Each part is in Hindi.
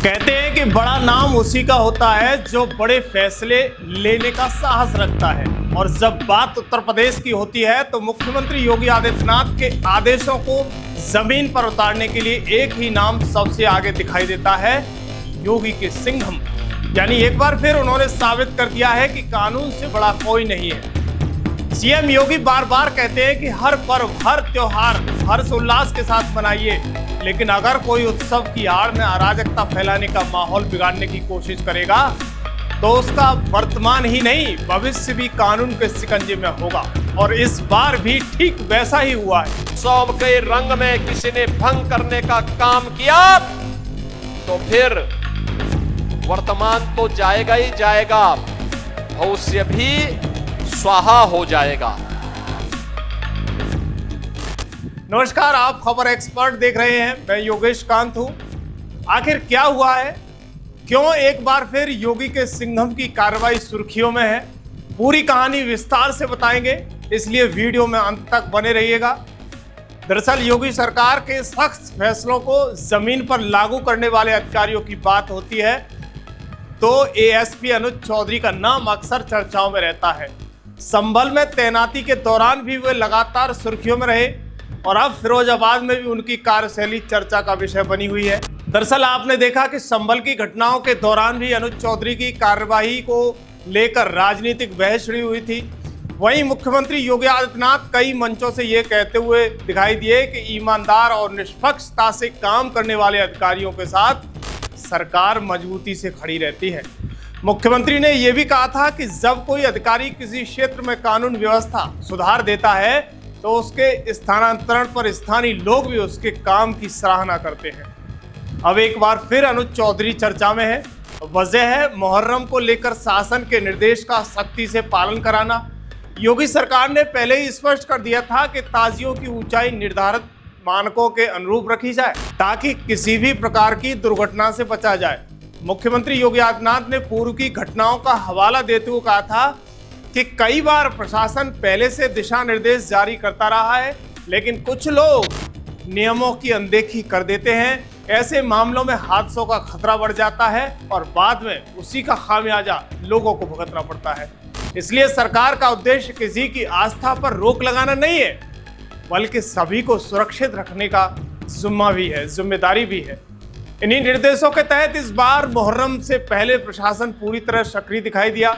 कहते हैं कि बड़ा नाम उसी का होता है जो बड़े फैसले लेने का साहस रखता है। और जब बात उत्तर प्रदेश की होती है तो मुख्यमंत्री योगी आदित्यनाथ के आदेशों को जमीन पर उतारने के लिए एक ही नाम सबसे आगे दिखाई देता है, योगी के सिंघम। यानी एक बार फिर उन्होंने साबित कर दिया है कि कानून से बड़ा कोई नहीं है। सीएम योगी बार बार कहते हैं कि हर पर्व, हर त्योहार हर्षोल्लास के साथ मनाइए, लेकिन अगर कोई उत्सव की आड़ में अराजकता फैलाने का माहौल बिगाड़ने की कोशिश करेगा तो उसका वर्तमान ही नहीं भविष्य भी कानून के शिकंजे में होगा। और इस बार भी ठीक वैसा ही हुआ है। उत्सव के रंग में किसी ने भंग करने का काम किया तो फिर वर्तमान तो जाएगा ही जाएगा, भविष्य भी स्वाहा हो जाएगा। नमस्कार, आप खबर एक्सपर्ट देख रहे हैं। मैं योगेश कांत हूं। आखिर क्या हुआ है, क्यों एक बार फिर योगी के सिंघम की कार्रवाई सुर्खियों में है, पूरी कहानी विस्तार से बताएंगे, इसलिए वीडियो में अंत तक बने रहिएगा। दरअसल योगी सरकार के सख्त फैसलों को जमीन पर लागू करने वाले अधिकारियों की बात होती है तो एएसपी अनुज चौधरी का नाम अक्सर चर्चाओं में रहता है। संभल में तैनाती के दौरान भी वे लगातार सुर्खियों में रहे और अब फिरोजाबाद में भी उनकी कार्यशैली चर्चा का विषय बनी हुई है। दरअसल आपने देखा कि संभल की घटनाओं के दौरान भी अनुज चौधरी की कार्यवाही को लेकर राजनीतिक बहस छिड़ी हुई थी। वहीं मुख्यमंत्री योगी आदित्यनाथ कई मंचों से ये कहते हुए दिखाई दिए कि ईमानदार और निष्पक्षता से काम करने वाले अधिकारियों के साथ सरकार मजबूती से खड़ी रहती है। मुख्यमंत्री ने यह भी कहा था कि जब कोई अधिकारी किसी क्षेत्र में कानून व्यवस्था सुधार देता है तो उसके स्थानांतरण पर स्थानीय लोग भी उसके काम की सराहना करते हैं। अब एक बार फिर अनुज चौधरी चर्चा में है। वजह है मुहर्रम को लेकर शासन के निर्देश का सख्ती से पालन कराना। योगी सरकार ने पहले ही स्पष्ट कर दिया था कि ताजियों की ऊंचाई निर्धारित मानकों के अनुरूप रखी जाए ताकि किसी भी प्रकार की दुर्घटना से बचा जाए। मुख्यमंत्री योगी आदित्यनाथ ने पूर्व की घटनाओं का हवाला देते हुए कहा था कि कई बार प्रशासन पहले से दिशा निर्देश जारी करता रहा है, लेकिन कुछ लोग नियमों की अनदेखी कर देते हैं। ऐसे मामलों में हादसों का खतरा बढ़ जाता है और बाद में उसी का खामियाजा लोगों को भुगतना पड़ता है। इसलिए सरकार का उद्देश्य किसी की आस्था पर रोक लगाना नहीं है, बल्कि सभी को सुरक्षित रखने का जिम्मेदारी भी है। इन्हीं निर्देशों के तहत इस बार मुहर्रम से पहले प्रशासन पूरी तरह सक्रिय दिखाई दिया।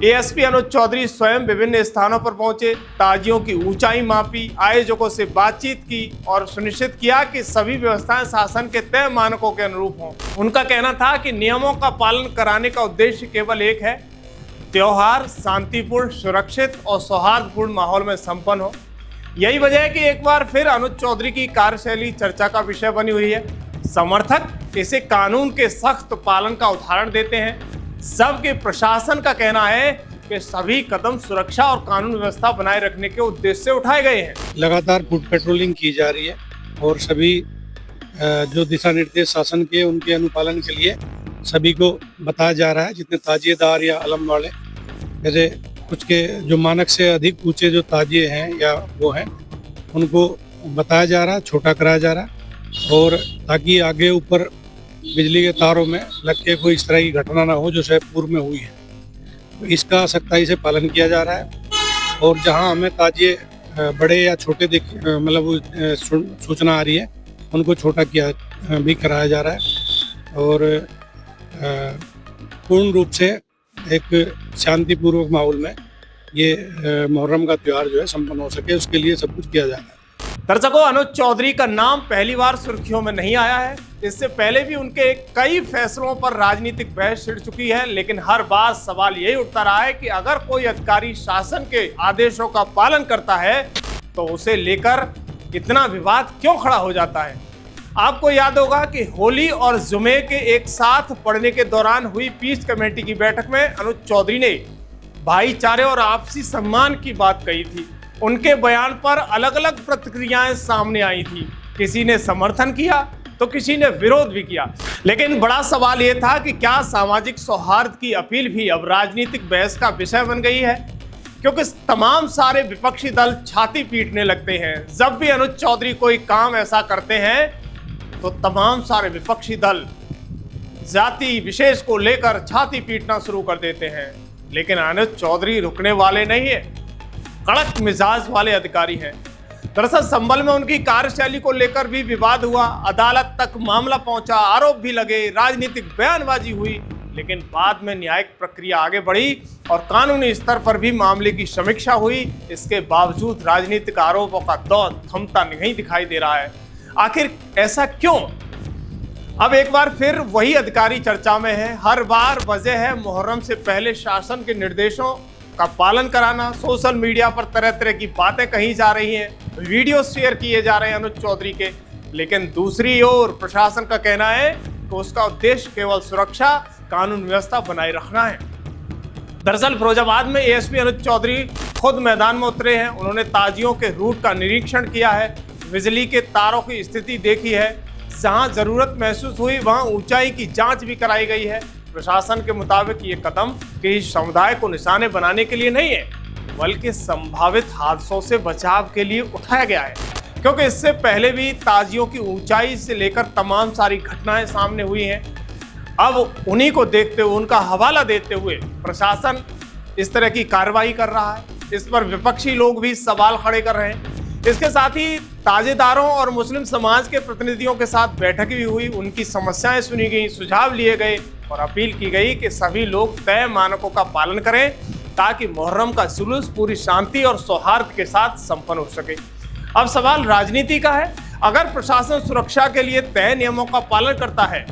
एएसपी अनुज चौधरी स्वयं विभिन्न स्थानों पर पहुंचे, ताजियों की ऊंचाई मापी, आयोजकों से बातचीत की और सुनिश्चित किया कि सभी व्यवस्थाएं शासन के तय मानकों के अनुरूप हों। उनका कहना था कि नियमों का पालन कराने का उद्देश्य केवल एक है, त्योहार शांतिपूर्ण, सुरक्षित और सौहार्दपूर्ण माहौल में संपन्न हो। यही वजह है कि एक बार फिर अनुज चौधरी की कार्यशैली चर्चा का विषय बनी हुई है। समर्थक इसे कानून के सख्त पालन का उदाहरण देते हैं। सबके प्रशासन का कहना है कि सभी कदम सुरक्षा और कानून व्यवस्था बनाए रखने के उद्देश्य से उठाए गए हैं। लगातार फुट पेट्रोलिंग की जा रही है और सभी जो दिशा निर्देश शासन के उनके अनुपालन के लिए सभी को बताया जा रहा है। जितने ताजिएदार या अलम वाले, जैसे कुछ के जो मानक से अधिक ऊंचे जो ताजिए हैं या वो हैं, उनको बताया जा रहा है, छोटा कराया जा रहा है, और ताकि आगे ऊपर बिजली के तारों में लग के कोई इस तरह की घटना ना हो जो शायद पूर्व में हुई है। तो इसका सख्ताई से पालन किया जा रहा है। और जहां हमें ताजिए बड़े या छोटे मतलब सूचना आ रही है, उनको छोटा किया भी कराया जा रहा है। और पूर्ण रूप से एक शांतिपूर्वक माहौल में ये मुहर्रम का त्यौहार जो है संपन्न हो सके, उसके लिए सब कुछ किया जा रहा है। दर्शकों, अनुज चौधरी का नाम पहली बार सुर्खियों में नहीं आया है। इससे पहले भी उनके कई फैसलों पर राजनीतिक बहस छिड़ चुकी है, लेकिन हर बार सवाल यही उठता रहा है कि अगर कोई अधिकारी शासन के आदेशों का पालन करता है तो उसे लेकर इतना विवाद क्यों खड़ा हो जाता है। आपको याद होगा कि होली और जुमे के एक साथ पड़ने के दौरान हुई पीस कमेटी की बैठक में अनुज चौधरी ने भाईचारे और आपसी सम्मान की बात कही थी। उनके बयान पर अलग अलग प्रतिक्रियाएं सामने आई थी। किसी ने समर्थन किया तो किसी ने विरोध भी किया, लेकिन बड़ा सवाल यह था कि क्या सामाजिक सौहार्द की अपील भी अब राजनीतिक बहस का विषय बन गई है, क्योंकि तमाम सारे विपक्षी दल छाती पीटने लगते हैं। जब भी अनुज चौधरी कोई काम ऐसा करते हैं तो तमाम सारे विपक्षी दल जाति विशेष को लेकर छाती पीटना शुरू कर देते हैं। लेकिन अनुज चौधरी रुकने वाले नहीं है, कड़क मिजाज वाले अधिकारी हैं। दरअसल संभल में उनकी कार्यशैली को लेकर भी विवाद हुआ, अदालत तक मामला पहुंचा, आरोप भी लगे, राजनीतिक बयानबाजी हुई। लेकिन बाद में न्यायिक प्रक्रिया आगे बढ़ी और कानूनी स्तर पर भी मामले की समीक्षा हुई। इसके बावजूद राजनीतिक आरोपों का दौर थमता नहीं दिखाई दे रहा है। आखिर ऐसा क्यों? अब एक बार फिर वही अधिकारी चर्चा में है। हर बार वजह है मुहर्रम से पहले शासन के निर्देशों का पालन कराना। सोशल मीडिया पर तरह तरह की बातें कही जा रही हैं, वीडियो शेयर किए जा रहे हैं अनुज चौधरी के। लेकिन दूसरी ओर प्रशासन का कहना है कि उसका उद्देश्य केवल सुरक्षा, कानून व्यवस्था बनाए रखना है। दरअसल फिरोजाबाद में एएसपी अनुज चौधरी खुद मैदान में उतरे हैं। उन्होंने ताजियों के रूट का निरीक्षण किया है, बिजली के तारों की स्थिति देखी है, जहां जरूरत महसूस हुई वहां ऊंचाई की जांच भी कराई गई है। प्रशासन के मुताबिक ये कदम किसी समुदाय को निशाने बनाने के लिए नहीं है, बल्कि संभावित हादसों से बचाव के लिए उठाया गया है। क्योंकि इससे पहले भी ताजियों की ऊंचाई से लेकर तमाम सारी घटनाएं सामने हुई हैं। अब उन्हीं को देखते हुए, उनका हवाला देते हुए प्रशासन इस तरह की कार्रवाई कर रहा है। इस पर विपक्षी लोग भी सवाल खड़े कर रहे हैं। इसके साथ ही ताजेदारों और मुस्लिम समाज के प्रतिनिधियों के साथ बैठक भी हुई, उनकी समस्याएं सुनी गई, सुझाव लिए गए और अपील की गई कि सभी लोग तय मानकों का पालन करें ताकि मुहर्रम का जुलूस पूरी शांति और सौहार्द के साथ संपन्न हो सके। अब सवाल राजनीति का है। अगर प्रशासन सुरक्षा के लिए तय नियमों का पालन करता है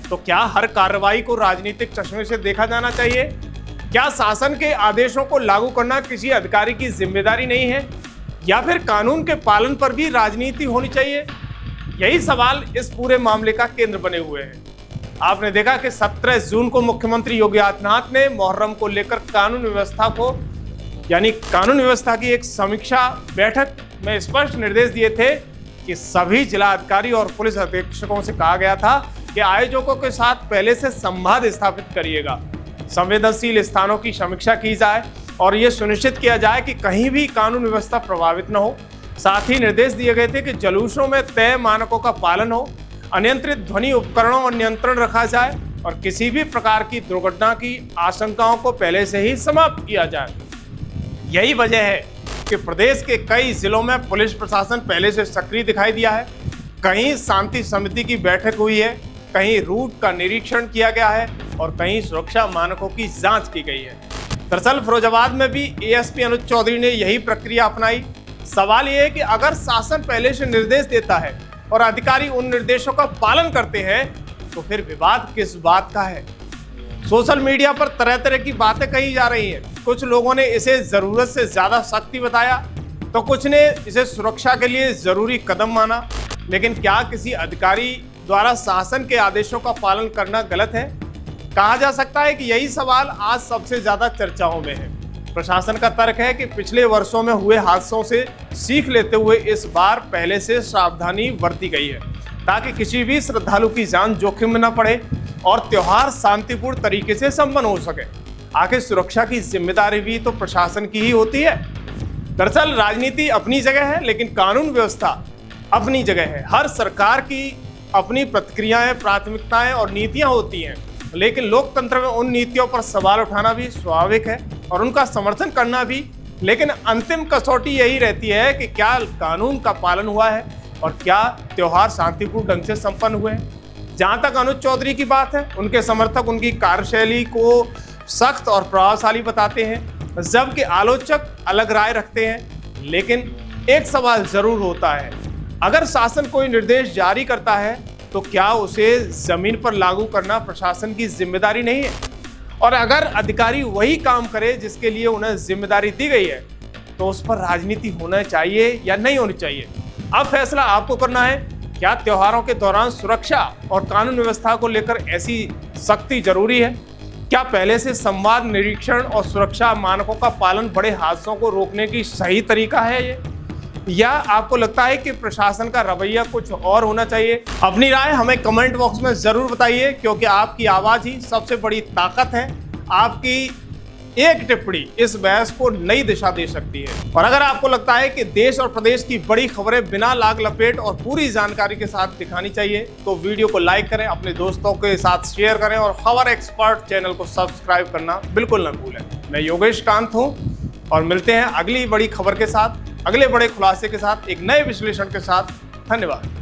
तो क्या हर कार्रवाई को राजनीतिक चश्मे से देखा जाना चाहिए? क्या शासन के आदेशों को लागू करना किसी अधिकारी की जिम्मेदारी नहीं है, या फिर कानून के पालन पर भी राजनीति होनी चाहिए? यही सवाल इस पूरे मामले का केंद्र बने हुए हैं। आपने देखा कि 17 जून को मुख्यमंत्री योगी आदित्यनाथ ने मुहर्रम को लेकर कानून व्यवस्था की एक समीक्षा बैठक में स्पष्ट निर्देश दिए थे कि सभी जिला अधिकारी और पुलिस अधीक्षकों से कहा गया था कि आयोजकों के साथ पहले से संवाद स्थापित करिएगा, संवेदनशील स्थानों की समीक्षा की जाए और ये सुनिश्चित किया जाए कि कहीं भी कानून व्यवस्था प्रभावित न हो। साथ ही निर्देश दिए गए थे कि जुलूसों में तय मानकों का पालन हो, अनियंत्रित ध्वनि उपकरणों पर नियंत्रण रखा जाए और किसी भी प्रकार की दुर्घटना की आशंकाओं को पहले से ही समाप्त किया जाए। यही वजह है कि प्रदेश के कई जिलों में पुलिस प्रशासन पहले से सक्रिय दिखाई दिया है। कहीं शांति समिति की बैठक हुई है, कहीं रूट का निरीक्षण किया गया है और कहीं सुरक्षा मानकों की जांच की गई है। दरअसल फिरोजाबाद में भी एएसपी अनुज चौधरी ने यही प्रक्रिया अपनाई। सवाल यह है कि अगर शासन पहले से निर्देश देता है और अधिकारी उन निर्देशों का पालन करते हैं तो फिर विवाद किस बात का है? सोशल मीडिया पर तरह तरह की बातें कही जा रही हैं। कुछ लोगों ने इसे जरूरत से ज्यादा सख्ती बताया तो कुछ ने इसे सुरक्षा के लिए जरूरी कदम माना। लेकिन क्या किसी अधिकारी द्वारा शासन के आदेशों का पालन करना गलत है? कहा जा सकता है कि यही सवाल आज सबसे ज्यादा चर्चाओं में है। प्रशासन का तर्क है कि पिछले वर्षों में हुए हादसों से सीख लेते हुए इस बार पहले से सावधानी बरती गई है ताकि किसी भी श्रद्धालु की जान जोखिम में न पड़े और त्योहार शांतिपूर्ण तरीके से संपन्न हो सके। आखिर सुरक्षा की जिम्मेदारी भी तो प्रशासन की ही होती है। दरअसल राजनीति अपनी जगह है, लेकिन कानून व्यवस्था अपनी जगह है। हर सरकार की अपनी प्रतिक्रियाएं, प्राथमिकताएं और नीतियां होती हैं, लेकिन लोकतंत्र में उन नीतियों पर सवाल उठाना भी स्वाभाविक है और उनका समर्थन करना भी। लेकिन अंतिम कसौटी यही रहती है कि क्या कानून का पालन हुआ है और क्या त्योहार शांतिपूर्ण ढंग से संपन्न हुए हैं। जहां तक अनुज चौधरी की बात है, उनके समर्थक उनकी कार्यशैली को सख्त और प्रभावशाली बताते हैं, जबकि आलोचक अलग राय रखते हैं। लेकिन एक सवाल जरूर होता है, अगर शासन कोई निर्देश जारी करता है तो क्या उसे जमीन पर लागू करना प्रशासन की जिम्मेदारी नहीं है? और अगर अधिकारी वही काम करे जिसके लिए उन्हें जिम्मेदारी दी गई है तो उस पर राजनीति होना चाहिए या नहीं होनी चाहिए? अब फैसला आपको करना है। क्या त्योहारों के दौरान सुरक्षा और कानून व्यवस्था को लेकर ऐसी सख्ती जरूरी है? क्या पहले से संवाद, निरीक्षण और सुरक्षा मानकों का पालन बड़े हादसों को रोकने की सही तरीका है ये? या आपको लगता है कि प्रशासन का रवैया कुछ और होना चाहिए? अपनी राय हमें कमेंट बॉक्स में जरूर बताइए, क्योंकि आपकी आवाज ही सबसे बड़ी ताकत है। आपकी एक टिप्पणी इस बहस को नई दिशा दे सकती है। और अगर आपको लगता है कि देश और प्रदेश की बड़ी खबरें बिना लाग लपेट और पूरी जानकारी के साथ दिखानी चाहिए तो वीडियो को लाइक करें, अपने दोस्तों के साथ शेयर करें और खबर एक्सपर्ट चैनल को सब्सक्राइब करना बिल्कुल न भूलें। मैं योगेश कांत हूं और मिलते हैं अगली बड़ी खबर के साथ, अगले बड़े खुलासे के साथ, एक नए विश्लेषण के साथ। धन्यवाद।